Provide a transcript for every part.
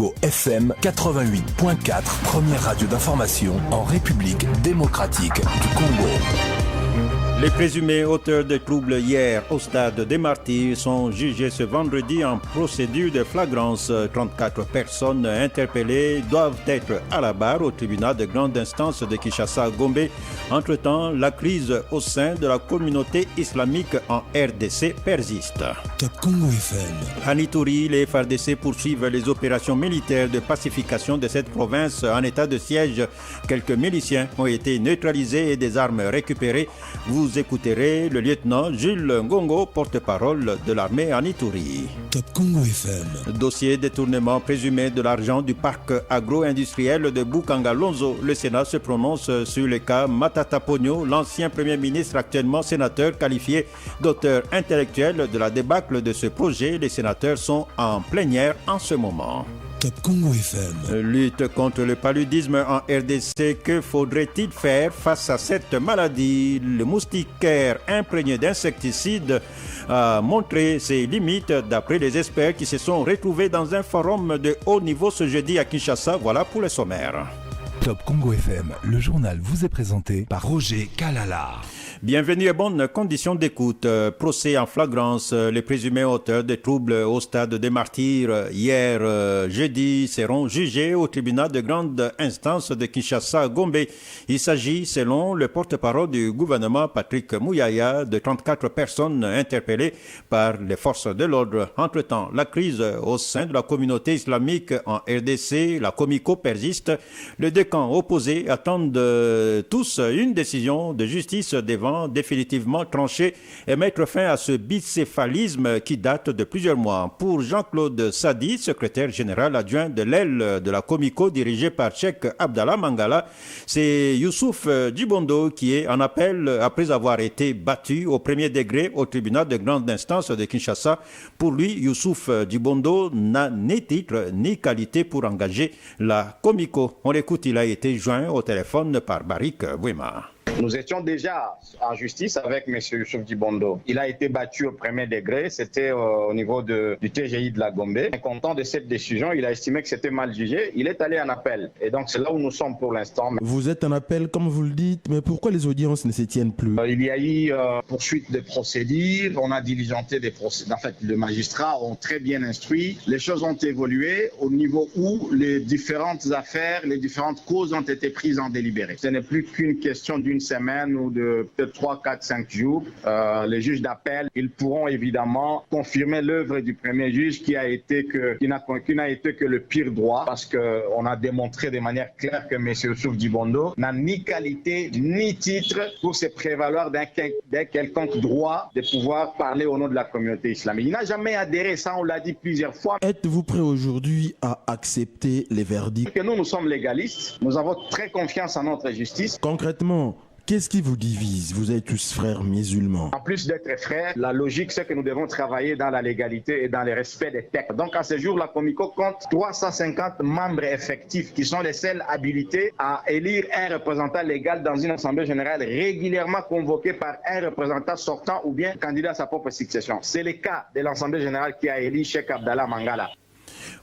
Congo FM 88.4, première radio d'information en République démocratique du Congo. Les présumés auteurs de troubles hier au stade des Martyrs sont jugés ce vendredi en procédure de flagrance. 34 personnes interpellées doivent être à la barre au tribunal de grande instance de Kinshasa-Gombe. Entre-temps, la crise au sein de la communauté islamique en RDC persiste. Top Congo FM. À Ituri, les FARDC poursuivent les opérations militaires de pacification de cette province en état de siège. Quelques miliciens ont été neutralisés et des armes récupérées. Vous écouterez le lieutenant Jules Ngongo, porte-parole de l'armée en Ituri. Top Congo FM. Dossier détournement présumé de l'argent du parc agro-industriel de Bukanga-Lonzo. Le Sénat se prononce sur le cas Matata Pogno, l'ancien premier ministre actuellement sénateur qualifié d'auteur intellectuel de la débâcle de ce projet. Les sénateurs sont en plénière en ce moment. Top Congo FM. Lutte contre le paludisme en RDC. Que faudrait-il faire face à cette maladie? Le moustiquaire imprégné d'insecticides a montré ses limites d'après les experts qui se sont retrouvés dans un forum de haut niveau ce jeudi à Kinshasa. Voilà pour le sommaire. Top Congo FM, le journal vous est présenté par Roger Kalala. Bienvenue et bonnes conditions d'écoute. Procès en flagrance. Les présumés auteurs des troubles au stade des Martyrs hier jeudi seront jugés au tribunal de grande instance de Kinshasa-Gombe. Il s'agit, selon le porte-parole du gouvernement Patrick Mouyaya, de 34 personnes interpellées par les forces de l'ordre. Entre-temps, la crise au sein de la communauté islamique en RDC, la Comico, persiste. Les deux camps opposés attendent tous une décision de justice devant définitivement trancher et mettre fin à ce bicéphalisme qui date de plusieurs mois. Pour Jean-Claude Sadi, secrétaire général adjoint de l'aile de la Comico dirigée par Cheikh Abdallah Mangala, c'est Youssouf Djibondo qui est en appel après avoir été battu au premier degré au tribunal de grande instance de Kinshasa. Pour lui, Youssouf Djibondo n'a ni titre ni qualité pour engager la Comico. On l'écoute, il a été joint au téléphone par Barik Bouema. Nous étions déjà en justice avec M. Youssouf Djibondo. Il a été battu au premier degré, c'était au niveau du TGI de la Gombe. Content de cette décision, il a estimé que c'était mal jugé, il est allé en appel. Et donc c'est là où nous sommes pour l'instant. Vous êtes en appel, comme vous le dites, mais pourquoi les audiences ne se tiennent plus? Il y a eu poursuite de procédures, on a diligenté des procédures. En fait, les magistrats ont très bien instruit. Les choses ont évolué au niveau où les différentes affaires, les différentes causes ont été prises en délibéré. Ce n'est plus qu'une question d'une semaine ou de peut-être 3, 4, 5 jours. Les juges d'appel, ils pourront évidemment confirmer l'œuvre du premier juge qui n'a été que le pire droit, parce qu'on a démontré de manière claire que M. Youssouf Djibondo n'a ni qualité ni titre pour se prévaloir d'un quelconque droit de pouvoir parler au nom de la communauté islamique. Il n'a jamais adhéré, ça on l'a dit plusieurs fois. Êtes-vous prêt aujourd'hui à accepter les verdicts? Nous sommes légalistes, nous avons très confiance en notre justice. Concrètement, qu'est-ce qui vous divise? Vous êtes tous frères musulmans. En plus d'être frères, la logique c'est que nous devons travailler dans la légalité et dans le respect des textes. Donc à ce jour, la Comico compte 350 membres effectifs qui sont les seuls habilités à élire un représentant légal dans une assemblée générale régulièrement convoquée par un représentant sortant ou bien candidat à sa propre succession. C'est le cas de l'assemblée générale qui a élu Cheikh Abdallah Mangala.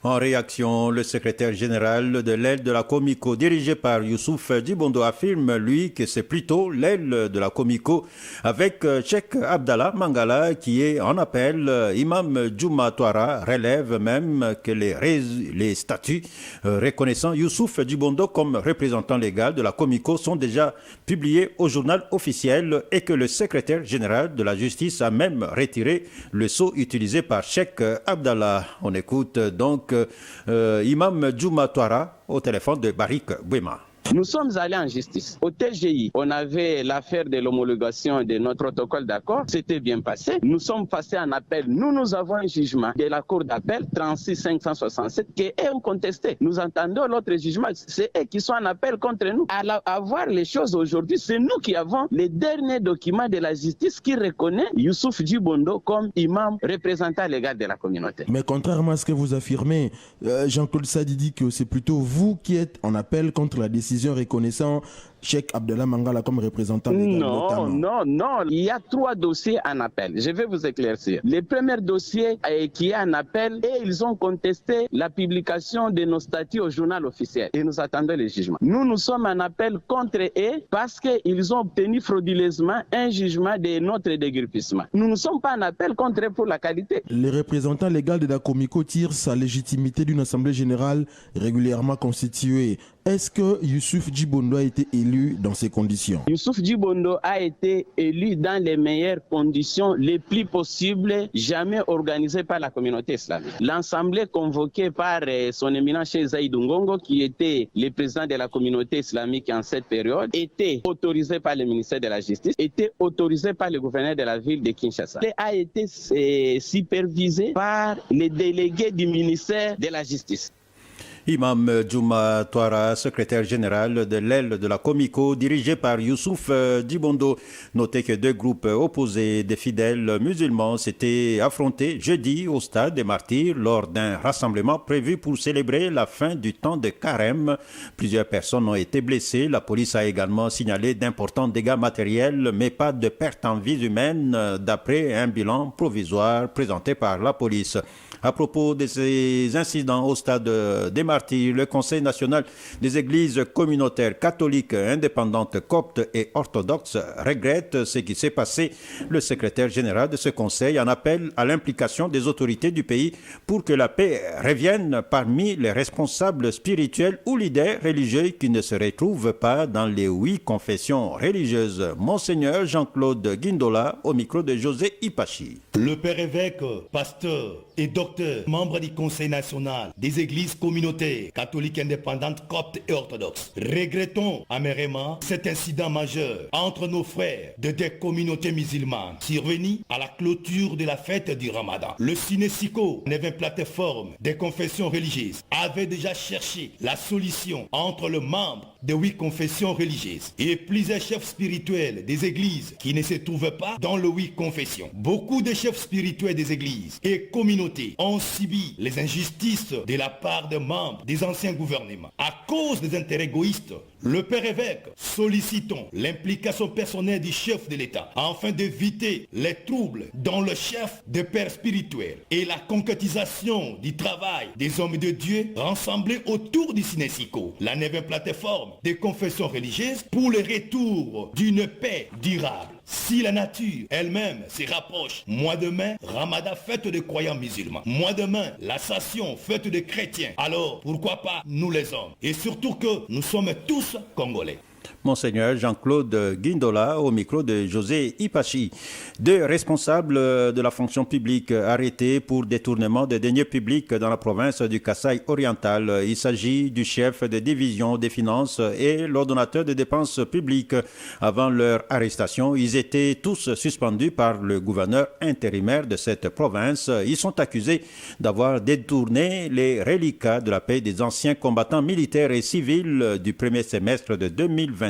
En réaction, le secrétaire général de l'aile de la Comico, dirigé par Youssouf Djibondo, affirme, lui, que c'est plutôt l'aile de la Comico avec Cheikh Abdallah Mangala qui est en appel. Imam Djouma Touara relève même que les statuts reconnaissant Youssouf Djibondo comme représentant légal de la Comico sont déjà publiés au journal officiel et que le secrétaire général de la justice a même retiré le sceau utilisé par Cheikh Abdallah. On écoute donc Imam Djouma Touara au téléphone de Barik Bouema. Nous sommes allés en justice. Au TGI, on avait l'affaire de l'homologation de notre protocole d'accord. C'était bien passé. Nous sommes passés en appel. Nous avons un jugement de la Cour d'appel 36-567 qui est incontesté. Nous entendons l'autre jugement. C'est eux qui sont en appel contre nous. À voir les choses aujourd'hui, c'est nous qui avons les derniers documents de la justice qui reconnaît Youssouf Djibondo comme imam représentant légal de la communauté. Mais contrairement à ce que vous affirmez, Jean-Claude Sadi dit que c'est plutôt vous qui êtes en appel contre la décision reconnaissant Cheikh Abdallah Mangala comme représentant légal notamment. Non. Il y a 3 dossiers en appel. Je vais vous éclaircir. Le premier dossier qui est en appel et ils ont contesté la publication de nos statuts au journal officiel. Et nous attendons le jugement. Nous sommes en appel contre eux parce qu'ils ont obtenu frauduleusement un jugement de notre déguerpissement. Nous ne sommes pas en appel contre eux pour la qualité. Le représentant légal de la Comico tire sa légitimité d'une assemblée générale régulièrement constituée. Est-ce que Youssouf Djibondo a été élu dans ces conditions? Youssouf Djibondo a été élu dans les meilleures conditions les plus possibles, jamais organisées par la communauté islamique. L'assemblée convoquée par son éminence Cheikh Zaïdou Ngongo, qui était le président de la communauté islamique en cette période, était autorisée par le ministère de la Justice, était autorisée par le gouverneur de la ville de Kinshasa. Elle a été supervisée par les délégués du ministère de la Justice. Imam Djouma Touara, secrétaire général de l'aile de la Comico, dirigé par Youssouf Djibondo. Notez que 2 groupes opposés des fidèles musulmans s'étaient affrontés jeudi au stade des Martyrs lors d'un rassemblement prévu pour célébrer la fin du temps de carême. Plusieurs personnes ont été blessées. La police a également signalé d'importants dégâts matériels, mais pas de pertes en vies humaines, d'après un bilan provisoire présenté par la police. À propos de ces incidents au stade des Martyrs, le Conseil national des églises communautaires catholiques indépendantes coptes et orthodoxes regrette ce qui s'est passé. Le secrétaire général de ce conseil en appelle à l'implication des autorités du pays pour que la paix revienne parmi les responsables spirituels ou leaders religieux qui ne se retrouvent pas dans les 8 confessions religieuses. Monseigneur Jean-Claude Guindola au micro de José Ipachi. Le père évêque, pasteur et docteur, membre du Conseil national des églises communautaires catholiques indépendantes coptes et orthodoxes. Regrettons amèrement cet incident majeur entre nos frères de des communautés musulmanes survenu à la clôture de la fête du Ramadan. Le Sinesiko, 9e plateforme des confessions religieuses, avait déjà cherché la solution entre le membre de 8 confessions religieuses et plusieurs chefs spirituels des églises qui ne se trouvaient pas dans les 8 confessions. Beaucoup de chefs spirituels des églises et communautés ont subi les injustices de la part des membres des anciens gouvernements. À cause des intérêts égoïstes, le père évêque, sollicitons l'implication personnelle du chef de l'État afin d'éviter les troubles dans le chef des pères spirituels et la concrétisation du travail des hommes de Dieu rassemblés autour du Sinesiko, la 9e plateforme des confessions religieuses pour le retour d'une paix durable. Si la nature elle-même se rapproche, mois de mai, Ramadan, fête des croyants musulmans. Mois de mai, la Station, fête des chrétiens. Alors, pourquoi pas nous les hommes? Et surtout que nous sommes tous Congolais. Monseigneur Jean-Claude Guindola au micro de José Ipachi. 2 responsables de la fonction publique arrêtés pour détournement de deniers publics dans la province du Kasaï oriental. Il s'agit du chef de division des finances et l'ordonnateur des dépenses publiques. Avant leur arrestation, ils étaient tous suspendus par le gouverneur intérimaire de cette province. Ils sont accusés d'avoir détourné les reliquats de la paix des anciens combattants militaires et civils du premier semestre de 2021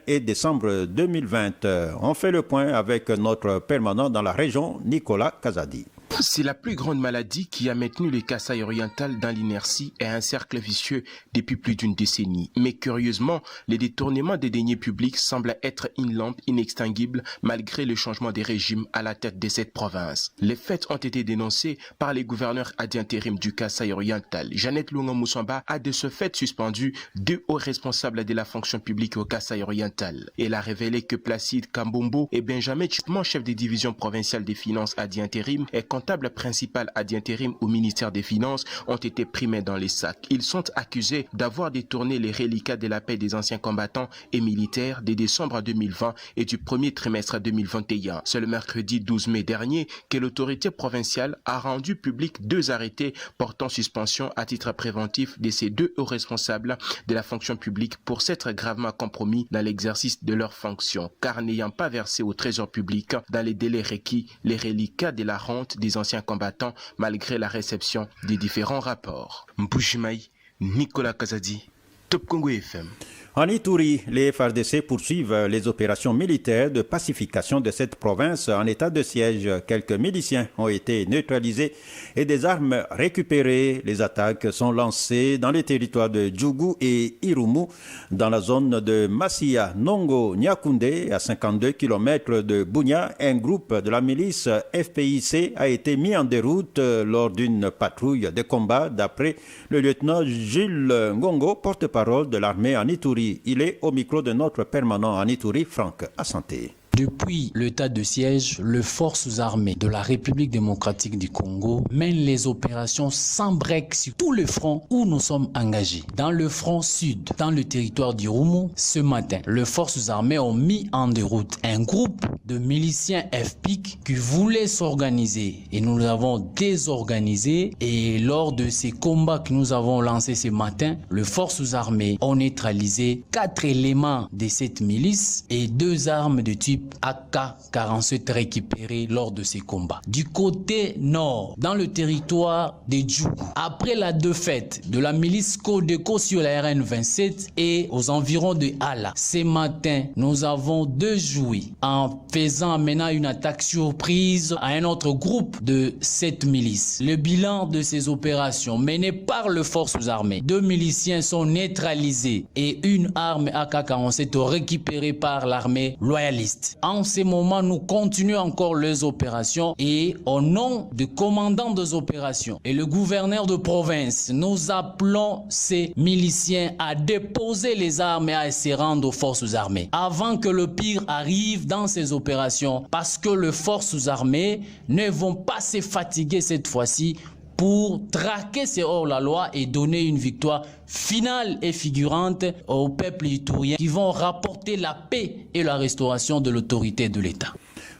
et décembre 2020. On fait le point avec notre permanent dans la région, Nicolas Kazadi. C'est la plus grande maladie qui a maintenu le Kasaï oriental dans l'inertie et un cercle vicieux depuis plus d'une décennie. Mais curieusement, les détournements des deniers publics semblent être une lampe inextinguible malgré le changement des régimes à la tête de cette province. Les faits ont été dénoncés par les gouverneurs ad intérim du Kasaï oriental. Jeannette Lunga Moussamba a de ce fait suspendu 2 hauts responsables de la fonction publique au Kasaï oriental. Elle a révélé que Placide Kambombo et Benjamin Chitman, chef des divisions provinciales des finances ad intérim et comptable principal ad intérim au ministère des Finances, ont été primés dans les sacs. Ils sont accusés d'avoir détourné les reliquats de la paix des anciens combattants et militaires de décembre 2020 et du premier trimestre 2021. C'est le mercredi 12 mai dernier que l'autorité provinciale a rendu public 2 arrêtés portant suspension à titre préventif de ces 2 hauts responsables de la fonction publique pour s'être gravement compromis dans l'exercice de leurs fonctions, car n'ayant pas versé au trésor public dans les délais requis les reliquats de la rente des anciens combattants malgré la réception des différents rapports. Mbujimaï, Nicolas Kazadi, Top Congo FM. En Ituri, les FARDC poursuivent les opérations militaires de pacification de cette province en état de siège. Quelques miliciens ont été neutralisés et des armes récupérées. Les attaques sont lancées dans les territoires de Djougou et Irumu, dans la zone de Massia, Nongo, Nyakoundé, à 52 km de Bunia. Un groupe de la milice FPIC a été mis en déroute lors d'une patrouille de combat, d'après le lieutenant Jules Ngongo, porte-parole de l'armée en Ituri. Il est au micro de notre permanent en Ituri, Franck Assanté. Depuis l'état de siège, les forces armées de la République démocratique du Congo mènent les opérations sans break sur tous les fronts où nous sommes engagés. Dans le front sud, dans le territoire d'Irumu, ce matin, les forces armées ont mis en déroute un groupe de miliciens FPIC qui voulaient s'organiser et nous l'avons désorganisé. Et lors de ces combats que nous avons lancés ce matin, les forces armées ont neutralisé 4 éléments de cette milice et 2 armes de type AK-47 récupérés lors de ces combats. Du côté nord, dans le territoire de Djougou, après la défaite de la milice Codeco sur la RN27 et aux environs de Hala, ce matin, nous avons déjoué en faisant maintenant une attaque surprise à un autre groupe de cette milice. Le bilan de ces opérations menées par les forces armées, 2 miliciens sont neutralisés et une arme AK-47 récupérée par l'armée loyaliste. En ce moment, nous continuons encore les opérations et au nom du commandant des opérations et le gouverneur de province, nous appelons ces miliciens à déposer les armes et à se rendre aux forces armées avant que le pire arrive dans ces opérations, parce que les forces armées ne vont pas se fatiguer cette fois-ci pour traquer ces hors-la-loi et donner une victoire finale et figurante au peuple iturien qui vont rapporter la paix et la restauration de l'autorité de l'État.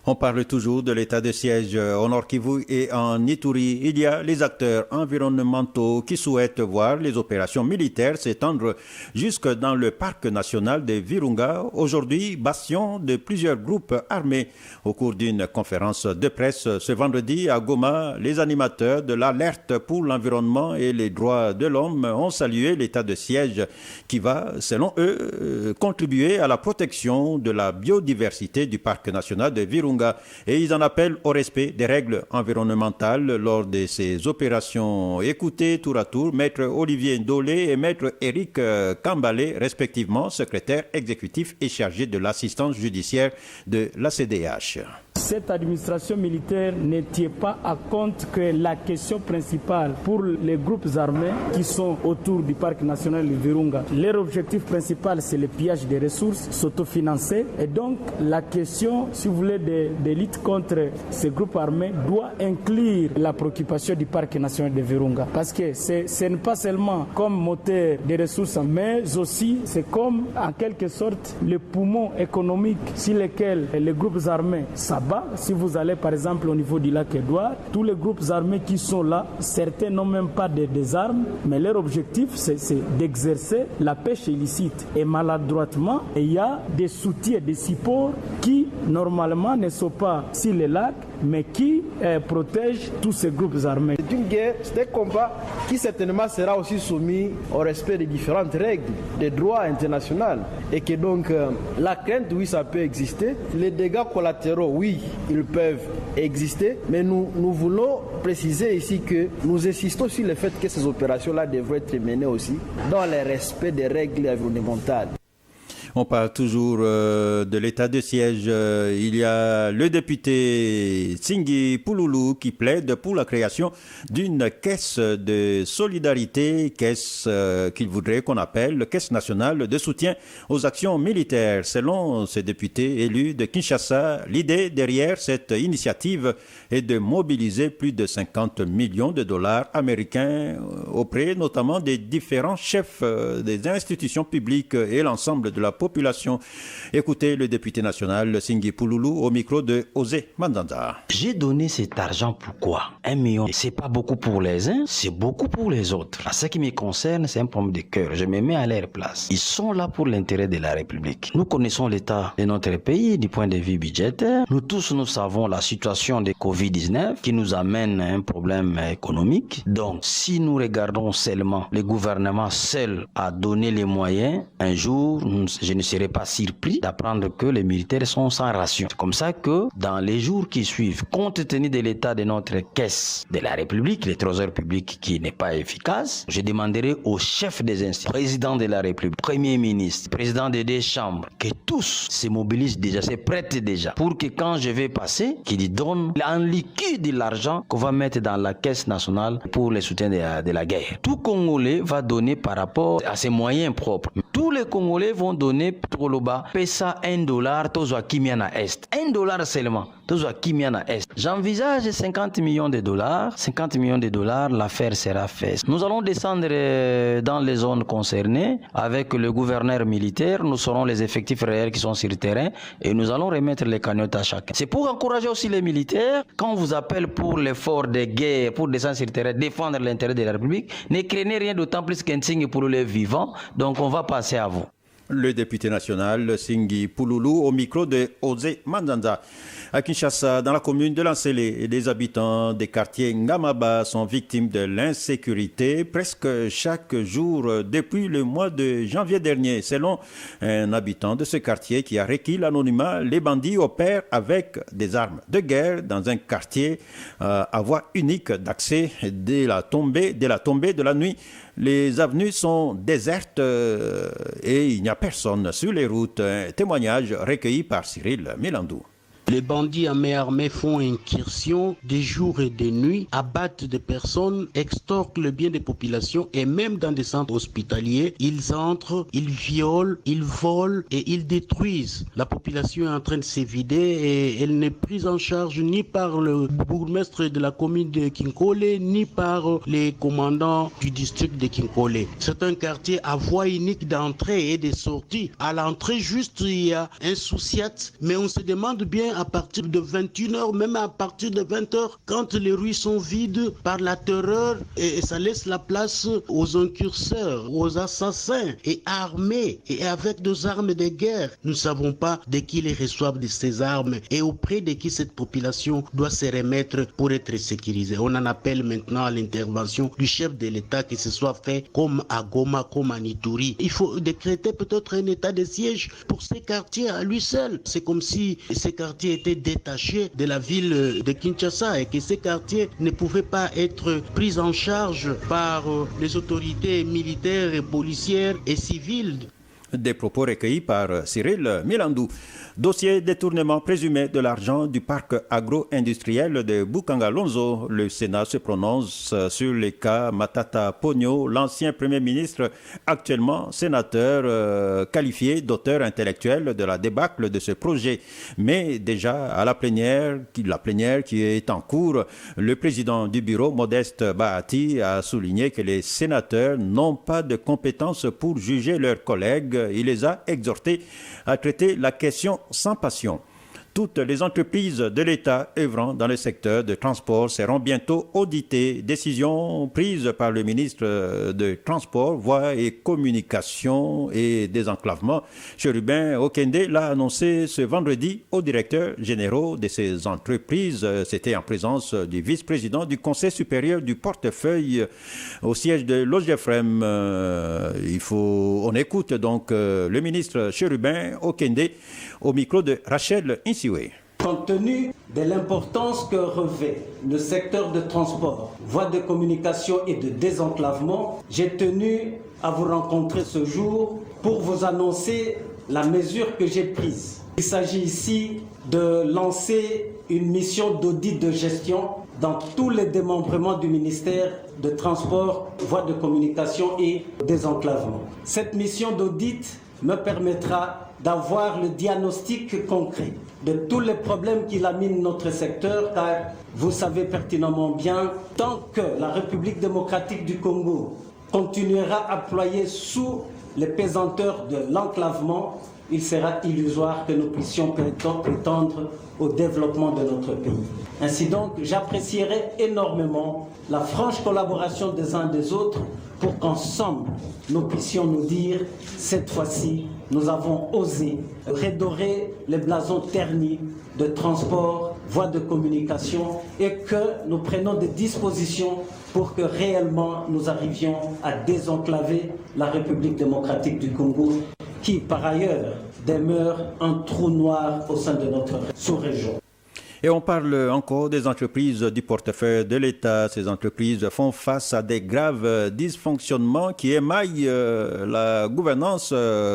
On parle toujours de l'état de siège au Nord Kivu et en Ituri. Il y a les acteurs environnementaux qui souhaitent voir les opérations militaires s'étendre jusque dans le parc national de Virunga. Aujourd'hui, bastion de plusieurs groupes armés. Au cours d'une conférence de presse ce vendredi à Goma, les animateurs de l'alerte pour l'environnement et les droits de l'homme ont salué l'état de siège qui va, selon eux, contribuer à la protection de la biodiversité du parc national de Virunga. Et ils en appellent au respect des règles environnementales lors de ces opérations. Écoutez tour à tour Maître Olivier Ndolé et Maître Eric Kambalé, respectivement secrétaire exécutif et chargé de l'assistance judiciaire de la CDH. Cette administration militaire ne tient pas à compte que la question principale pour les groupes armés qui sont autour du parc national de Virunga, leur objectif principal c'est le pillage des ressources, s'autofinancer. Et donc la question, si vous voulez, de lutte contre ces groupes armés doit inclure la préoccupation du parc national de Virunga. Parce que ce n'est pas seulement comme moteur des ressources, mais aussi c'est comme en quelque sorte le poumon économique sur lequel les groupes armés s'abattent. Si vous allez par exemple au niveau du lac Édouard, tous les groupes armés qui sont là, certains n'ont même pas des armes, mais leur objectif c'est d'exercer la pêche illicite. Et maladroitement, il y a des soutiens, des supports qui normalement ne sont pas sur les lacs, mais qui protègent tous ces groupes armés. C'est une guerre, c'est un combat qui certainement sera aussi soumis au respect des différentes règles des droits internationaux. Et que donc la crainte, oui, ça peut exister. Les dégâts collatéraux, oui, ils peuvent exister. Mais nous voulons préciser ici que nous insistons sur le fait que ces opérations-là devraient être menées aussi dans le respect des règles environnementales. On parle toujours de l'état de siège. Il y a le député Tsingi Pouloulou qui plaide pour la création d'une caisse de solidarité, caisse qu'il voudrait qu'on appelle caisse nationale de soutien aux actions militaires. Selon ce député élu de Kinshasa, l'idée derrière cette initiative est de mobiliser plus de 50 millions de dollars américains auprès notamment des différents chefs des institutions publiques et l'ensemble de la population. Écoutez le député national Singui Pouloulou au micro de Osé Mandanda. J'ai donné cet argent pourquoi 1 million, c'est pas beaucoup pour les uns, c'est beaucoup pour les autres. À ce qui me concerne, c'est un problème de cœur. Je me mets à leur place. Ils sont là pour l'intérêt de la République. Nous connaissons l'état de notre pays du point de vue budgétaire. Nous tous, nous savons la situation de Covid-19 qui nous amène à un problème économique. Donc, si nous regardons seulement le gouvernement seul a donné les moyens, un jour, je ne serai pas surpris d'apprendre que les militaires sont sans ration. C'est comme ça que dans les jours qui suivent, compte tenu de l'état de notre caisse de la République, le trésor public qui n'est pas efficace, je demanderai aux chefs des institutions, président de la République, premier ministre, président des deux chambres, que tous se mobilisent déjà, se prêtent déjà, pour que quand je vais passer, qu'ils donnent en liquide l'argent qu'on va mettre dans la caisse nationale pour le soutien de la guerre. Tout Congolais va donner par rapport à ses moyens propres. Tous les Congolais vont donner pour le bas, pesa $1, tozo Kimiana Est. $1 seulement, tozo Kimiana Est. J'envisage 50 millions de dollars. 50 millions de dollars, l'affaire sera faite. Nous allons descendre dans les zones concernées avec le gouverneur militaire. Nous saurons les effectifs réels qui sont sur le terrain et nous allons remettre les cagnottes à chacun. C'est pour encourager aussi les militaires. Quand on vous appelle pour l'effort de guerre, pour descendre sur le terrain, défendre l'intérêt de la République, ne craignez rien d'autant plus qu'un signe pour les vivants. Donc on va passer à vous. Le député national Singui Pouloulou au micro de Osé Mandanda. À Kinshasa, dans la commune de Lancélé, les habitants des quartiers Ngamaba sont victimes de l'insécurité presque chaque jour depuis le mois de janvier dernier. Selon un habitant de ce quartier qui a requis l'anonymat, les bandits opèrent avec des armes de guerre dans un quartier à voie unique d'accès dès la tombée de la nuit. Les avenues sont désertes et il n'y a personne sur les routes. Un témoignage recueilli par Cyril Mélandou. Les bandits à main armée font incursion des jours et des nuits, abattent des personnes, extorquent le bien des populations et même dans des centres hospitaliers, ils entrent, ils violent, ils volent et ils détruisent. La population est en train de s'évider et elle n'est prise en charge ni par le bourgmestre de la commune de Kinkole, ni par les commandants du district de Kinkole. C'est un quartier à voie unique d'entrée et de sortie. À l'entrée, juste, il y a un souciat, mais on se demande bien à partir de 21h, même à partir de 20h, quand les rues sont vides par la terreur, et ça laisse la place aux incurseurs, aux assassins, et armés, et avec des armes de guerre. Nous ne savons pas de qui les reçoivent de ces armes, et auprès de qui cette population doit se remettre pour être sécurisée. On en appelle maintenant à l'intervention du chef de l'État, que ce soit fait comme à Goma, comme à Ituri. Il faut décréter peut-être un état de siège pour ces quartiers à lui seul. C'est comme si ces quartiers étaient détachés de la ville de Kinshasa et que ces quartiers ne pouvaient pas être pris en charge par les autorités militaires et policières et civiles. Des propos recueillis par Cyril Mélandou. Dossier détournement présumé de l'argent du parc agro-industriel de Bukanga-Lonzo. Le Sénat se prononce sur les cas Matata Pogno, l'ancien Premier ministre, actuellement sénateur, qualifié d'auteur intellectuel de la débâcle de ce projet. Mais déjà à la plénière qui est en cours, le président du bureau, Modeste Bahati, a souligné que les sénateurs n'ont pas de compétences pour juger leurs collègues. Il les a exhortés à traiter la question sans passion. Toutes les entreprises de l'État œuvrant dans le secteur de transport seront bientôt auditées. Décision prise par le ministre de Transport, Voies et Communications et Désenclavement. Chérubin Okende l'a annoncé ce vendredi aux directeurs généraux de ces entreprises. C'était en présence du vice-président du Conseil supérieur du portefeuille au siège de l'OGEFREM. On écoute donc le ministre Chérubin Okende au micro de Rachel Insiwe. Compte tenu de l'importance que revêt le secteur de transport, voies de communication et de désenclavement, j'ai tenu à vous rencontrer ce jour pour vous annoncer la mesure que j'ai prise. Il s'agit ici de lancer une mission d'audit de gestion dans tous les démembrements du ministère de Transport, voies de communication et désenclavement. Cette mission d'audit me permettra d'avoir le diagnostic concret de tous les problèmes qui laminent notre secteur, car vous savez pertinemment bien, tant que la République démocratique du Congo continuera à ployer sous les pesanteurs de l'enclavement, il sera illusoire que nous puissions prétendre au développement de notre pays. Ainsi donc, j'apprécierais énormément la franche collaboration des uns des autres pour qu'ensemble, nous puissions nous dire, cette fois-ci, nous avons osé redorer les blasons ternis de transport, voies de communication et que nous prenons des dispositions pour que réellement nous arrivions à désenclaver la République démocratique du Congo qui, par ailleurs, demeure un trou noir au sein de notre sous-région. Et on parle encore des entreprises du portefeuille de l'État. Ces entreprises font face à des graves dysfonctionnements qui émaillent la gouvernance,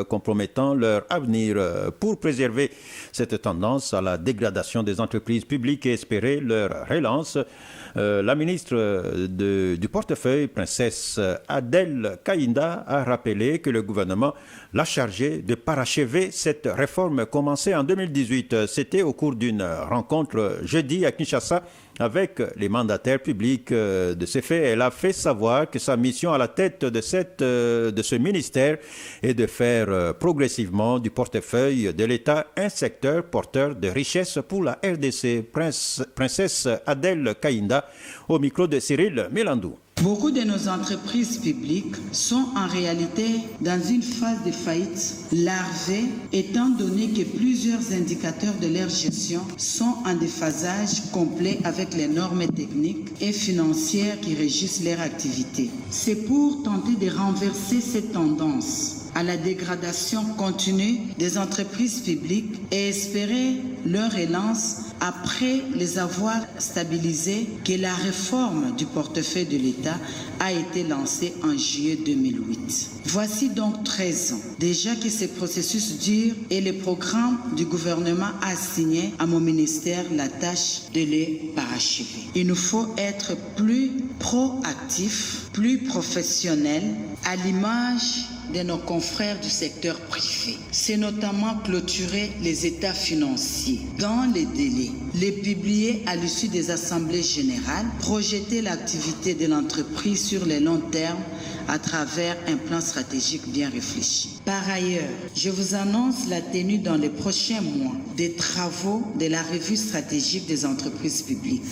compromettant leur avenir. Pour préserver cette tendance à la dégradation des entreprises publiques et espérer leur relance, la ministre du portefeuille, princesse Adèle Kaïnda, a rappelé que le gouvernement l'a chargé de parachever cette réforme commencée en 2018. C'était au cours d'une rencontre jeudi à Kinshasa avec les mandataires publics. De ces faits, elle a fait savoir que sa mission à la tête de ce ministère est de faire progressivement du portefeuille de l'État un secteur porteur de richesse pour la RDC. Princesse Adèle Kaïnda au micro de Cyril Mélandou. Beaucoup de nos entreprises publiques sont en réalité dans une phase de faillite larvée, étant donné que plusieurs indicateurs de leur gestion sont en déphasage complet avec les normes techniques et financières qui régissent leur activité. C'est pour tenter de renverser cette tendance à la dégradation continue des entreprises publiques et espérer leur relance après les avoir stabilisées que la réforme du portefeuille de l'État a été lancée en juillet 2008. Voici donc 13 ans déjà que ce processus dure et le programme du gouvernement a assigné à mon ministère la tâche de les parachever. Il nous faut être plus proactifs, plus professionnels, à l'image de nos confrères du secteur privé. C'est notamment clôturer les états financiers dans les délais, les publier à l'issue des assemblées générales, projeter l'activité de l'entreprise sur le long terme à travers un plan stratégique bien réfléchi. Par ailleurs, je vous annonce la tenue dans les prochains mois des travaux de la revue stratégique des entreprises publiques.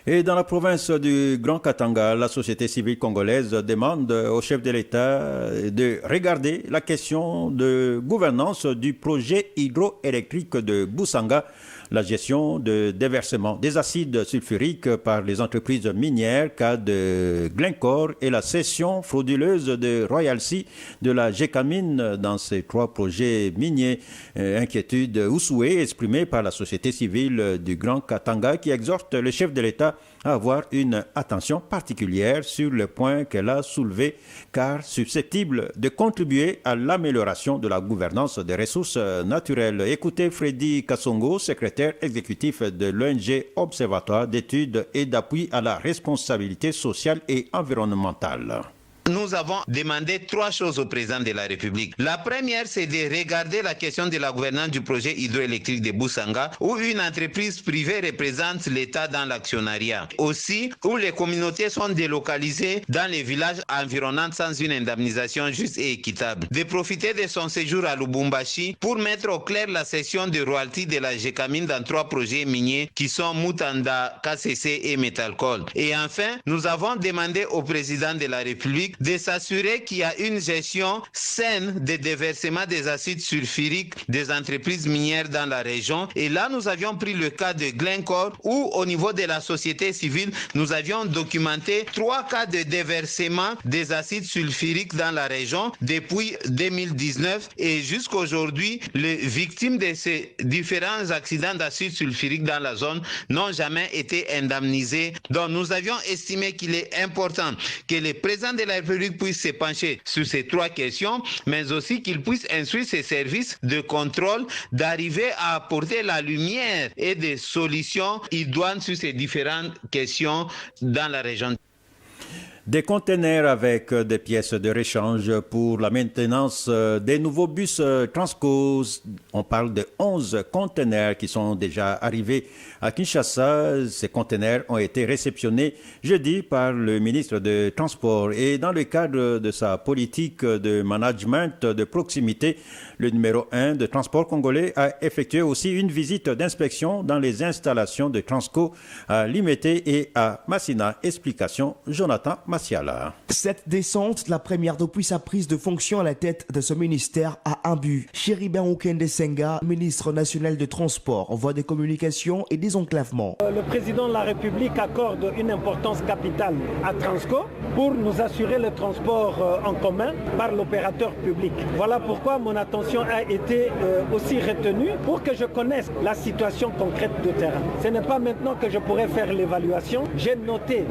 Et dans la province du Grand Katanga, la société civile congolaise demande au chef de l'État de regarder la question de gouvernance du projet hydroélectrique de Boussanga, la gestion de déversement des acides sulfuriques par les entreprises minières, cas de Glencore, et la cession frauduleuse de royalties de la Gécamine dans ces 3 projets miniers. Inquiétude ou souhait exprimé par la société civile du Grand Katanga qui exhorte le chef de l'État à avoir une attention particulière sur le point qu'elle a soulevé, car susceptible de contribuer à l'amélioration de la gouvernance des ressources naturelles. Écoutez Freddy Kassongo, secrétaire exécutif de l'ONG Observatoire d'études et d'appui à la responsabilité sociale et environnementale. Nous avons demandé 3 choses au président de la République. La première, c'est de regarder la question de la gouvernance du projet hydroélectrique de Boussanga, où une entreprise privée représente l'État dans l'actionnariat. Aussi, où les communautés sont délocalisées dans les villages environnants sans une indemnisation juste et équitable. De profiter de son séjour à Lubumbashi pour mettre au clair la cession de royalties de la Gécamine dans 3 projets miniers qui sont Mutanda, KCC et Metalcol. Et enfin, nous avons demandé au président de la République de s'assurer qu'il y a une gestion saine des déversements des acides sulfuriques des entreprises minières dans la région. Et là, nous avions pris le cas de Glencore où, au niveau de la société civile, nous avions documenté 3 cas de déversement des acides sulfuriques dans la région depuis 2019. Et jusqu'aujourd'hui, les victimes de ces différents accidents d'acides sulfuriques dans la zone n'ont jamais été indemnisées. Donc, nous avions estimé qu'il est important que les présidents de la République puisse se pencher sur ces 3 questions, mais aussi qu'il puisse instruire ses services de contrôle d'arriver à apporter la lumière et des solutions idoines sur ces différentes questions dans la région. Des conteneurs avec des pièces de rechange pour la maintenance des nouveaux bus Transco. On parle de 11 conteneurs qui sont déjà arrivés à Kinshasa. Ces conteneurs ont été réceptionnés jeudi par le ministre des Transports. Et dans le cadre de sa politique de management de proximité, le numéro 1 de Transport congolais a effectué aussi une visite d'inspection dans les installations de Transco à Limete et à Massina. Explication, Jonathan Massiala. Cette descente, la première depuis sa prise de fonction à la tête de ce ministère, a un but. Chéribin Okende Senga, ministre national de Transport, voie des communications et des enclavements. Le président de la République accorde une importance capitale à Transco pour nous assurer le transport en commun par l'opérateur public. Voilà pourquoi mon attention a été aussi retenue pour que je connaisse la situation concrète de terrain. Ce n'est pas maintenant que je pourrais faire l'évaluation. J'ai noté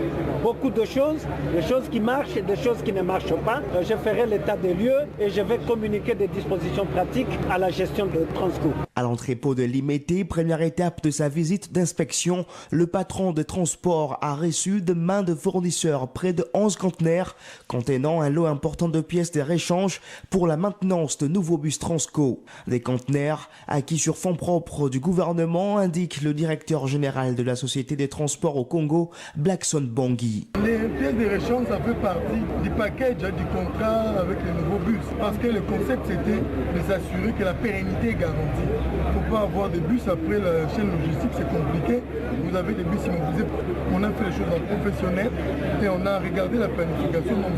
beaucoup de choses, des choses qui marchent et des choses qui ne marchent pas. Je ferai l'état des lieux et je vais communiquer des dispositions pratiques à la gestion de Transco. À l'entrepôt de Limete, première étape de sa visite d'inspection, le patron de transport a reçu de main de fournisseurs près de 11 conteneurs contenant un lot important de pièces de réchange pour la maintenance de nouveaux bus Transco. Des conteneurs acquis sur fonds propres du gouvernement, indique le directeur général de la Société des transports au Congo, Blackson Bangui. Les pièces de réchange, ça fait partie du package du contrat avec les nouveaux bus. Parce que le concept, c'était de s'assurer que la pérennité est garantie. Il ne faut pas avoir des bus après la chaîne logistique, c'est compliqué. Vous avez des bus immobilisés. On a fait les choses en professionnel et on a regardé la planification. Donc,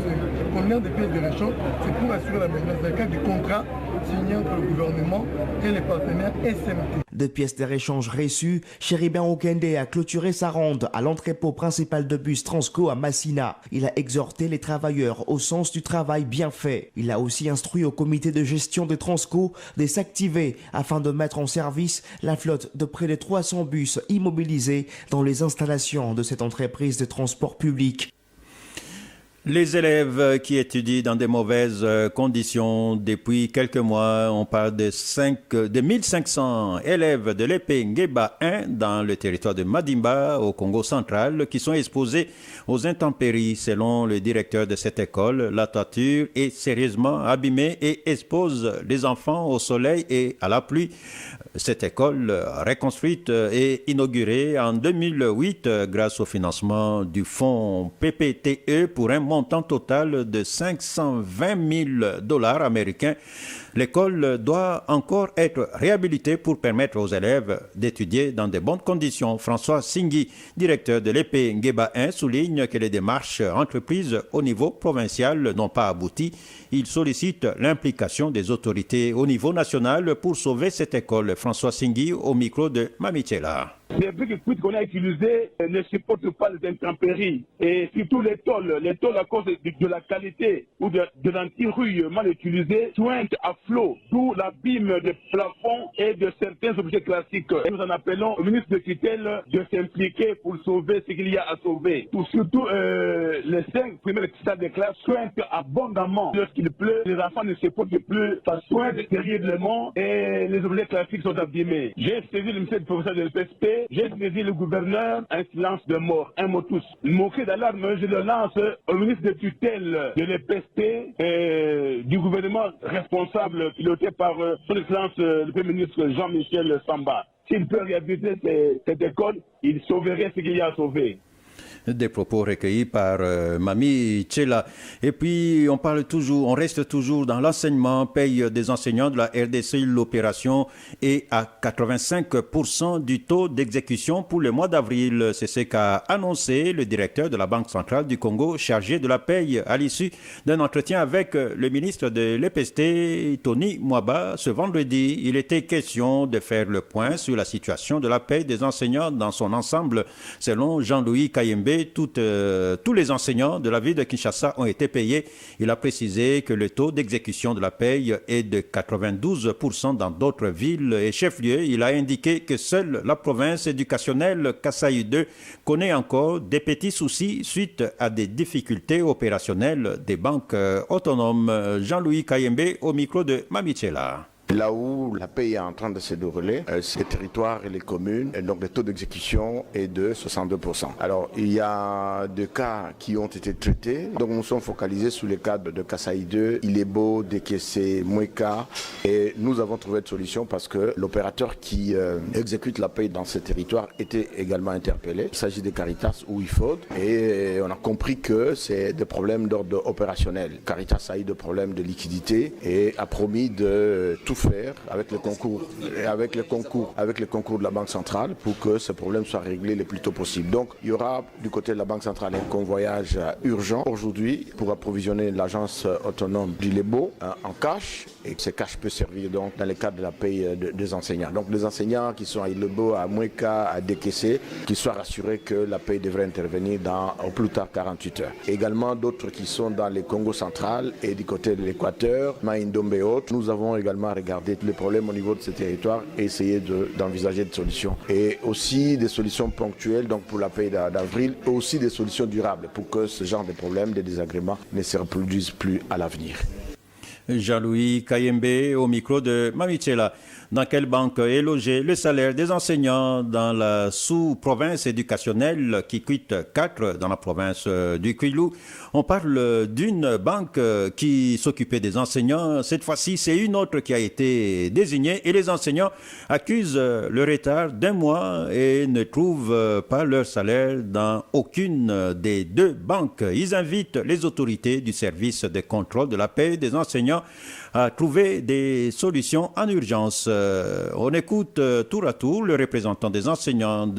on a des pièces de réchange, c'est pour assurer la maintenance. Dans le cadre du contrat signé entre le gouvernement et les partenaires SMT. De pièces de réchange reçues, Chéribin Okende a clôturé sa ronde à l'entrepôt principal de bus Transco à Massina. Il a exhorté les travailleurs au sens du travail bien fait. Il a aussi instruit au comité de gestion de Transco de s'activer afin de mettre en service la flotte de près de 300 bus immobilisés dans les installations de cette entreprise de transport public. Les élèves qui étudient dans des mauvaises conditions depuis quelques mois, on parle de 1500 élèves de l'épée Ngeba 1 dans le territoire de Madimba au Congo central qui sont exposés aux intempéries. Selon le directeur de cette école, la toiture est sérieusement abîmée et expose les enfants au soleil et à la pluie. Cette école, reconstruite et inaugurée en 2008 grâce au financement du fonds PPTE pour un montant total de $520 000 américains. L'école doit encore être réhabilitée pour permettre aux élèves d'étudier dans de bonnes conditions. François Singhi, directeur de l'épée Ngeba 1, souligne que les démarches entreprises au niveau provincial n'ont pas abouti. Il sollicite l'implication des autorités au niveau national pour sauver cette école. François Singhi au micro de Mamichela. Les briques qu'on a utilisées ne supportent pas les intempéries et surtout les tôles à cause de la qualité ou de l'anti-rouille mal utilisée sointent à flot, d'où l'abîme des plafonds et de certains objets classiques. Et nous en appelons au ministre de tutelle de s'impliquer pour sauver ce qu'il y a à sauver. Surtout les 5 premières salles de classe sointent abondamment. Lorsqu'il pleut, les enfants ne supportent plus, ça sointe terriblement et les objets classiques sont abîmés. J'ai saisi le ministère du professeur de l'EPSP. J'ai saisi le gouverneur, un silence de mort, un mot tous. Mon cri d'alarme, je le lance au ministre de tutelle de l'EPST, du gouvernement responsable piloté par son excellence le Premier ministre Jean-Michel Samba. S'il peut réhabiliter cette école, il sauverait ce qu'il y a à sauver. Des propos recueillis par Mami Tchela. Et puis, on reste toujours dans l'enseignement. Paye des enseignants de la RDC, l'opération est à 85% du taux d'exécution pour le mois d'avril. C'est ce qu'a annoncé le directeur de la Banque centrale du Congo, chargé de la paye, à l'issue d'un entretien avec le ministre de l'EPST, Tony Mwaba, ce vendredi. Il était question de faire le point sur la situation de la paye des enseignants dans son ensemble. Selon Jean-Louis Kayembe, tous les enseignants de la ville de Kinshasa ont été payés. Il a précisé que le taux d'exécution de la paye est de 92% dans d'autres villes et chefs-lieux. Il a indiqué que seule la province éducationnelle Kasai 2 connaît encore des petits soucis suite à des difficultés opérationnelles des banques autonomes. Jean-Louis Kayembe au micro de Mamichela. Là où la paix est en train de se dérouler, c'est les territoires et les communes, et donc le taux d'exécution est de 62%. Alors il y a des cas qui ont été traités, donc nous sommes focalisés sur les cas de Kasaï 2, Ilebo, Dekese, Mweka, et nous avons trouvé une solution parce que l'opérateur qui exécute la paix dans ces territoires était également interpellé. Il s'agit de Caritas ou IFOD, et on a compris que c'est des problèmes d'ordre opérationnel. Caritas a eu des problèmes de liquidité et a promis de tout faire avec le concours de la Banque centrale pour que ce problème soit réglé le plus tôt possible. Donc il y aura du côté de la Banque centrale un convoyage urgent aujourd'hui pour approvisionner l'agence autonome d'Ilebo en cash, et ce cash peut servir donc dans le cadre de la paye des enseignants. Donc les enseignants qui sont à Ilebo, à Mweka, à Dekese, qu'ils soient rassurés que la paye devrait intervenir dans au plus tard 48 heures. Et également d'autres qui sont dans les Congo central et du côté de l'Équateur, Maïndombe et autres. Nous avons également regardé les problèmes au niveau de ces territoires et essayé d'envisager des solutions. Et aussi des solutions ponctuelles donc pour la paye d'avril, et aussi des solutions durables pour que ce genre de problèmes, de désagréments ne se reproduisent plus à l'avenir. Jean-Louis Kayembe au micro de Mamichela. Dans quelle banque est logé le salaire des enseignants dans la sous-province éducationnelle qui quitte 4 dans la province du Kwilu? On parle d'une banque qui s'occupait des enseignants. Cette fois-ci, c'est une autre qui a été désignée et les enseignants accusent le retard d'un mois et ne trouvent pas leur salaire dans aucune des deux banques. Ils invitent les autorités du service de contrôle de la paie des enseignants à trouver des solutions en urgence. On écoute tour à tour le représentant des enseignants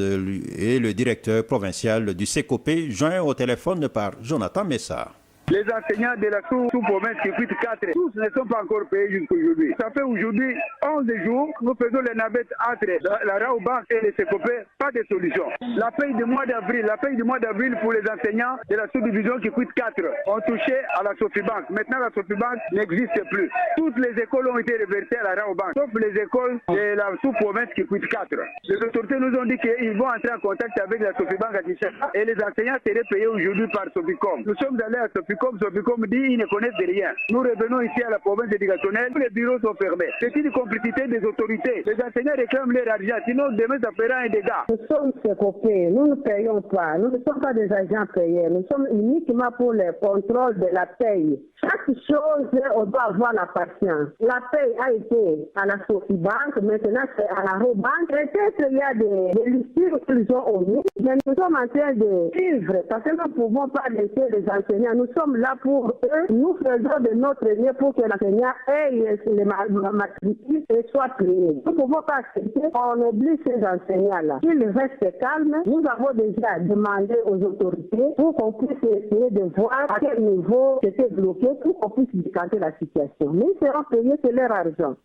et le directeur provincial du CECOPE, joint au téléphone par Jonathan Messa. Les enseignants de la sous-province qui quittent 4, tous ne sont pas encore payés jusqu'aujourd'hui. Ça fait aujourd'hui 11 jours que nous faisons les navettes entre la Raobank et les CECOPE, pas de solution. La paye du mois d'avril pour les enseignants de la sous-division qui quittent 4 ont touché à la Sofibank. Maintenant la Sofibank n'existe plus. Toutes les écoles ont été reversées à la Raobank, sauf les écoles de la sous-province qui quittent 4. Les autorités nous ont dit qu'ils vont entrer en contact avec la Sofibank à Kinshasa et les enseignants seraient payés aujourd'hui par Soficom. Nous sommes allés à Soficom. Soficom dit qu'ils ne connaissent rien. Nous revenons ici à la province éducationnelle, tous les bureaux sont fermés. C'est une complicité des autorités. Les enseignants réclament leur argent, sinon demain ça fera un dégât. Nous sommes CECOPE, nous ne payons pas, nous ne sommes pas des agents payés, nous sommes uniquement pour le contrôle de la paye. Chaque chose, on doit avoir la patience. La paye a été à la Sofibank, maintenant c'est à la Raobank. Peut-être il y a des lectures qu'ils ont omis, mais nous sommes en train de suivre parce que nous ne pouvons pas laisser les enseignants. Nous sommes là pour eux, nous faisons de notre mieux pour que l'enseignant ait les matricules et soit payé. Nous ne pouvons pas accepter qu'on oblige ces enseignants-là. Qu'ils restent calmes, nous avons déjà demandé aux autorités pour qu'on puisse essayer de voir à quel niveau c'était bloqué pour qu'on puisse décanter la situation. Mais ils seront payés, c'est leur argent.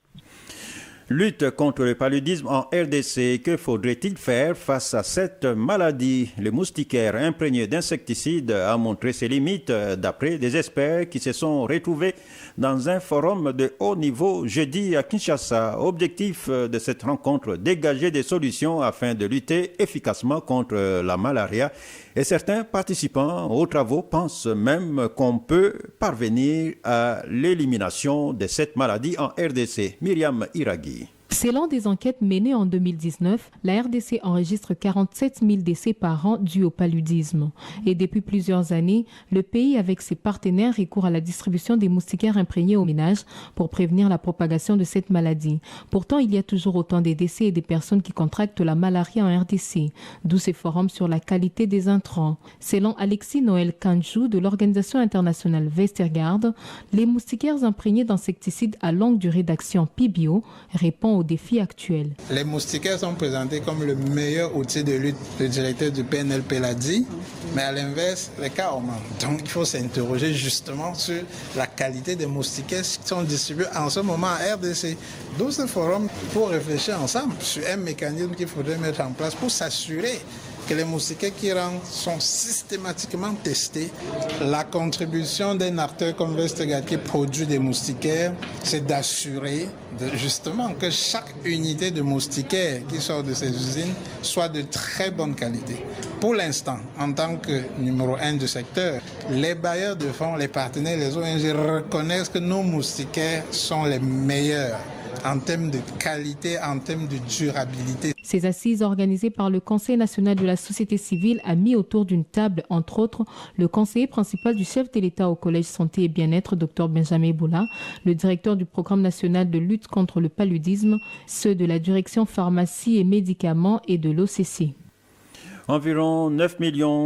Lutte contre le paludisme en RDC. Que faudrait-il faire face à cette maladie? Le moustiquaire imprégné d'insecticides a montré ses limites d'après des experts qui se sont retrouvés dans un forum de haut niveau jeudi à Kinshasa. Objectif de cette rencontre, dégager des solutions afin de lutter efficacement contre la malaria. Et certains participants aux travaux pensent même qu'on peut parvenir à l'élimination de cette maladie en RDC. Myriam Iraghi. Selon des enquêtes menées en 2019, la RDC enregistre 47 000 décès par an dus au paludisme. Et depuis plusieurs années, le pays avec ses partenaires recourt à la distribution des moustiquaires imprégnés aux ménages pour prévenir la propagation de cette maladie. Pourtant, il y a toujours autant de décès et des personnes qui contractent la malaria en RDC, d'où ces forums sur la qualité des intrants. Selon Alexis Noël Kanjou de l'organisation internationale Westergaard, les moustiquaires imprégnés d'insecticides à longue durée d'action PBio répondent aux défis actuels. Les moustiquaires sont présentés comme le meilleur outil de lutte, le directeur du PNLP l'a dit, mais à l'inverse, les cas augmentent. Donc il faut s'interroger justement sur la qualité des moustiquaires qui sont distribués en ce moment à RDC. D'où ce forum pour réfléchir ensemble sur un mécanisme qu'il faudrait mettre en place pour s'assurer que les moustiquaires qui rentrent sont systématiquement testés. La contribution d'un acteur comme Westergaard qui produit des moustiquaires, c'est d'assurer justement que chaque unité de moustiquaires qui sort de ces usines soit de très bonne qualité. Pour l'instant, en tant que numéro 1 du secteur, les bailleurs de fonds, les partenaires, les ONG reconnaissent que nos moustiquaires sont les meilleurs en termes de qualité, en termes de durabilité. Ces assises organisées par le Conseil national de la société civile a mis autour d'une table, entre autres, le conseiller principal du chef de l'État au Collège Santé et Bien-être, Dr Benjamin Boula, le directeur du programme national de lutte contre le paludisme, ceux de la direction pharmacie et médicaments et de l'OCC. Environ 9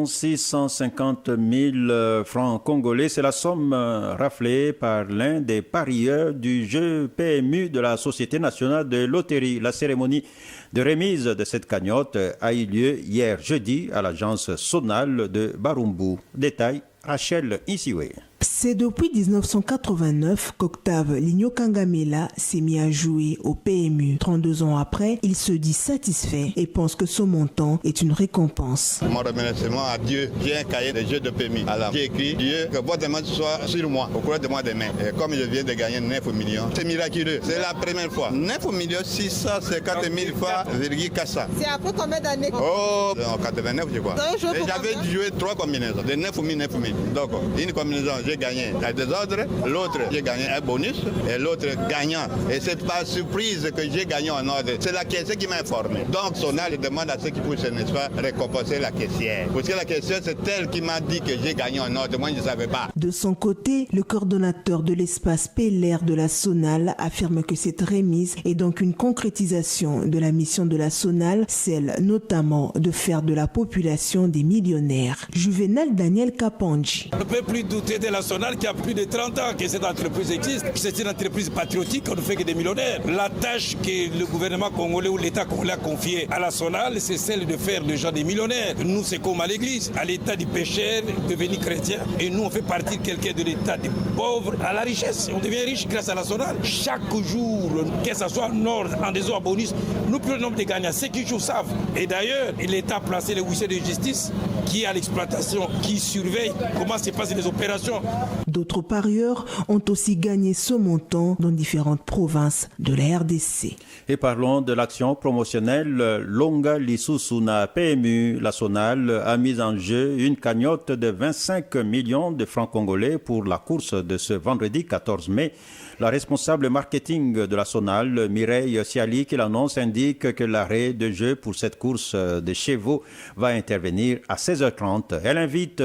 650 000 francs congolais, c'est la somme raflée par l'un des parieurs du jeu PMU de la Société nationale de loterie. La cérémonie de remise de cette cagnotte a eu lieu hier jeudi à l'agence Sonal de Barumbu. Détail, Rachel Isiwe. C'est depuis 1989 qu'Octave Ligno Kangamela s'est mis à jouer au PMU. 32 ans après, il se dit satisfait et pense que ce montant est une récompense. Mon remerciement à Dieu, j'ai un cahier de jeux de PMU. Alors j'ai écrit Dieu, que votre main soit sur moi, au courant de moi demain. Et comme je viens de gagner 9 millions, c'est miraculeux. C'est la première fois. 9 650 000 francs, virgule 400. C'est après combien d'années? Oh, en 89 je crois. Et j'avais joué 3 combinaisons, de 9 000, 9 000. Donc une combinaison, j'ai gagné un désordre, l'autre j'ai gagné un bonus et l'autre gagnant. Et c'est par surprise que j'ai gagné en ordre. C'est la caissière qui m'a informé. Donc Sonal demande à ceux qui poussent, n'est-ce pas, récompenser la caissière. Parce que la caissière, c'est elle qui m'a dit que j'ai gagné en ordre. Moi, je ne savais pas. De son côté, le coordonnateur de l'espace PLR de la Sonal affirme que cette remise est donc une concrétisation de la mission de la Sonal, celle notamment de faire de la population des millionnaires. Juvenal Daniel Kapanji. On ne peut plus douter de la Sonal qui a plus de 30 ans que cette entreprise existe. C'est une entreprise patriotique, on ne fait que des millionnaires. La tâche que le gouvernement congolais ou l'État congolais a confiée à la Sonal, c'est celle de faire des gens des millionnaires. Nous, c'est comme à l'église, à l'état du pécheur, devenir chrétien. Et nous, on fait partie quelqu'un de l'état des pauvres à la richesse. On devient riche grâce à la Sonal. Chaque jour, que ce soit en ordre, en désordre, en bonus, nous plus le nombre de gagnants. Ceux qui jouent savent. Et d'ailleurs, l'État a placé le huissier de justice qui est à l'exploitation, qui surveille comment se passent les opérations. D'autres parieurs ont aussi gagné ce montant dans différentes provinces de la RDC. Et parlons de l'action promotionnelle Longa Lisusuna PMU. La Sonal a mis en jeu une cagnotte de 25 millions de francs congolais pour la course de ce vendredi 14 mai. La responsable marketing de la Sonal, Mireille Siali, qui l'annonce, indique que l'arrêt de jeu pour cette course de chevaux va intervenir à 16h30. Elle invite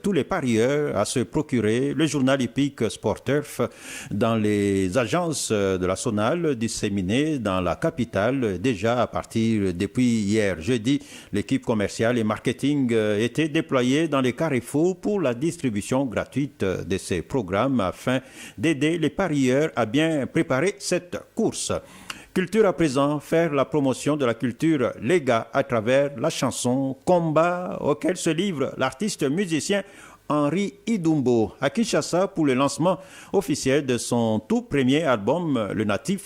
tous les parieurs à se procurer le journal hippique Sport Turf dans les agences de la Sonal disséminées dans la capitale. Déjà à partir depuis hier jeudi, l'équipe commerciale et marketing était déployée dans les carrefours pour la distribution gratuite de ces programmes afin d'aider les parieurs à bien préparer cette course. Culture à présent, faire la promotion de la culture Lega à travers la chanson Combat auquel se livre l'artiste musicien Henri Idumbo à Kinshasa pour le lancement officiel de son tout premier album.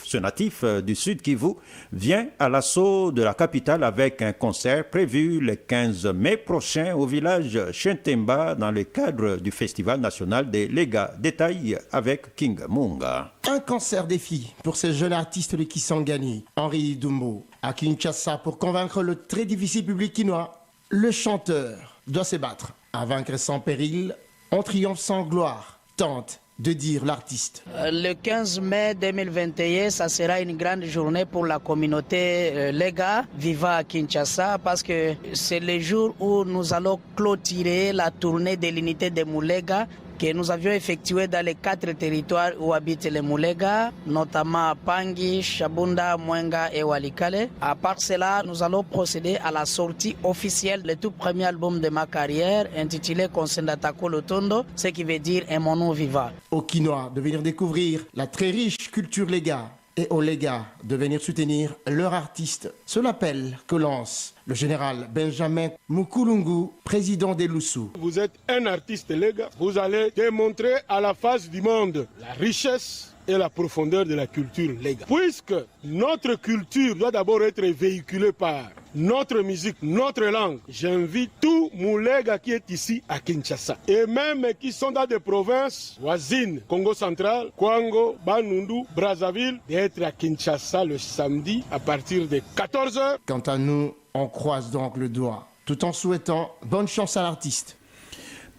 Ce natif du Sud Kivu vient à l'assaut de la capitale avec un concert prévu le 15 mai prochain au village Chentemba dans le cadre du Festival national des Lega. Détail avec King Munga. Un concert défi pour ce jeune artiste de Kisangani, Henri Idumbo, à Kinshasa pour convaincre le très difficile public kinois. Le chanteur doit se battre à vaincre sans péril, on triomphe sans gloire, tente de dire l'artiste. Le 15 mai 2021, ça sera une grande journée pour la communauté Lega vivant à Kinshasa parce que c'est le jour où nous allons clôturer la tournée de l'unité de Moulega que nous avions effectué dans les 4 territoires où habitent les Moulega, notamment Pangi, Shabunda, Mwenga et Walikale. À part cela, nous allons procéder à la sortie officielle du tout premier album de ma carrière, intitulé Konsendatako Lotondo, ce qui veut dire un mon nom vivant. Aux Kinois de venir découvrir la très riche culture Lega et aux Lega de venir soutenir leur artiste. C'est l'appel que lance le général Benjamin Mukulungu, président des Lusu. Vous êtes un artiste Lega, vous allez démontrer à la face du monde la richesse et la profondeur de la culture Lega. Puisque notre culture doit d'abord être véhiculée par notre musique, notre langue. J'invite tout Moulega qui est ici à Kinshasa et même qui sont dans des provinces voisines, Congo central, Kwango, Bandundu, Brazzaville, d'être à Kinshasa le samedi à partir de 14h. Quant à nous, on croise donc le doigt, tout en souhaitant bonne chance à l'artiste.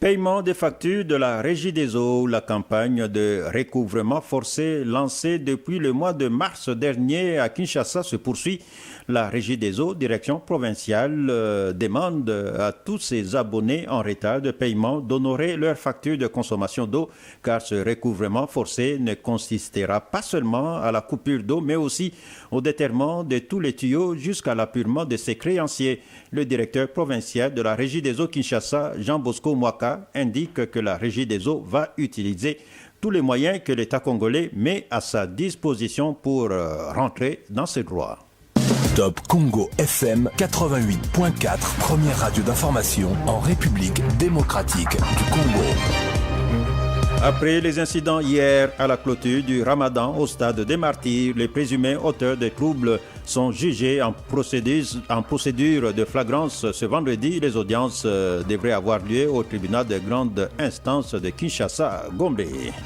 Paiement des factures de la Régie des eaux. La campagne de recouvrement forcé lancée depuis le mois de mars dernier à Kinshasa se poursuit. La Régie des eaux, direction provinciale, demande à tous ses abonnés en retard de paiement d'honorer leurs factures de consommation d'eau, car ce recouvrement forcé ne consistera pas seulement à la coupure d'eau, mais aussi au déterrement de tous les tuyaux jusqu'à l'appurement de ses créanciers. Le directeur provincial de la Régie des eaux Kinshasa, Jean Bosco Mwaka, indique que la Régie des eaux va utiliser tous les moyens que l'État congolais met à sa disposition pour rentrer dans ses droits. Top Congo FM 88.4, première radio d'information en République démocratique du Congo. Après les incidents hier à la clôture du Ramadan au stade des Martyrs, les présumés auteurs des troubles sont jugés en procédure de flagrance ce vendredi. Les audiences devraient avoir lieu au tribunal de grande instance de Kinshasa-Gombe.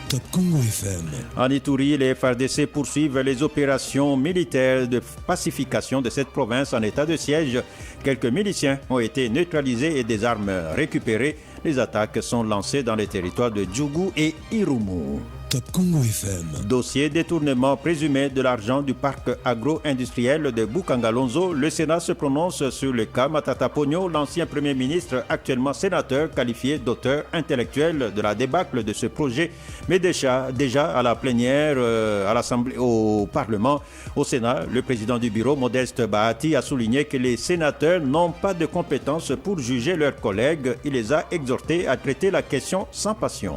Top Congo FM. En Ituri, les FARDC poursuivent les opérations militaires de pacification de cette province en état de siège. Quelques miliciens ont été neutralisés et des armes récupérées. Les attaques sont lancées dans les territoires de Djougou et Irumu. Top Congo FM. Dossier détournement présumé de l'argent du parc agro-industriel de Bukangalonzo. Le Sénat se prononce sur le cas Matata Pogno, l'ancien Premier ministre, actuellement sénateur, qualifié d'auteur intellectuel de la débâcle de ce projet, mais déjà à la plénière, à l'Assemblée, au Parlement, au Sénat, le président du bureau, Modeste Bahati, a souligné que les sénateurs n'ont pas de compétences pour juger leurs collègues. Il les a exhortés à traiter la question sans passion.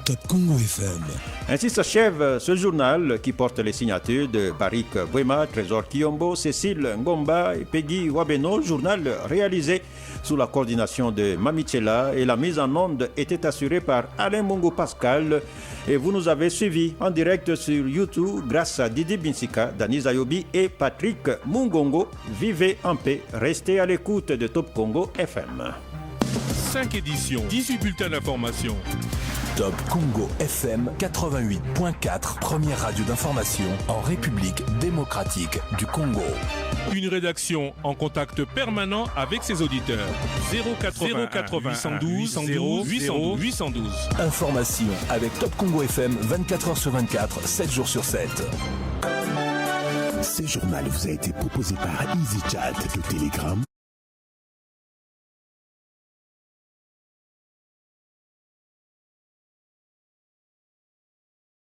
Top Congo FM. Ainsi s'achève ce journal qui porte les signatures de Barik Bouema, Trésor Kiyombo, Cécile Ngomba et Peggy Wabeno. Journal réalisé sous la coordination de Mamichela et la mise en onde était assurée par Alain Mungo Pascal. Et vous nous avez suivis en direct sur YouTube grâce à Didi Binsika, Dani Zayobi et Patrick Mungongo. Vivez en paix, restez à l'écoute de Top Congo FM. 5 éditions, 18 bulletins d'information. Top Congo FM 88.4, première radio d'information en République démocratique du Congo. Une rédaction en contact permanent avec ses auditeurs. 080 812 812. Information avec Top Congo FM 24h sur 24, 7 jours sur 7. Ce journal vous a été proposé par EasyChat de Telegram.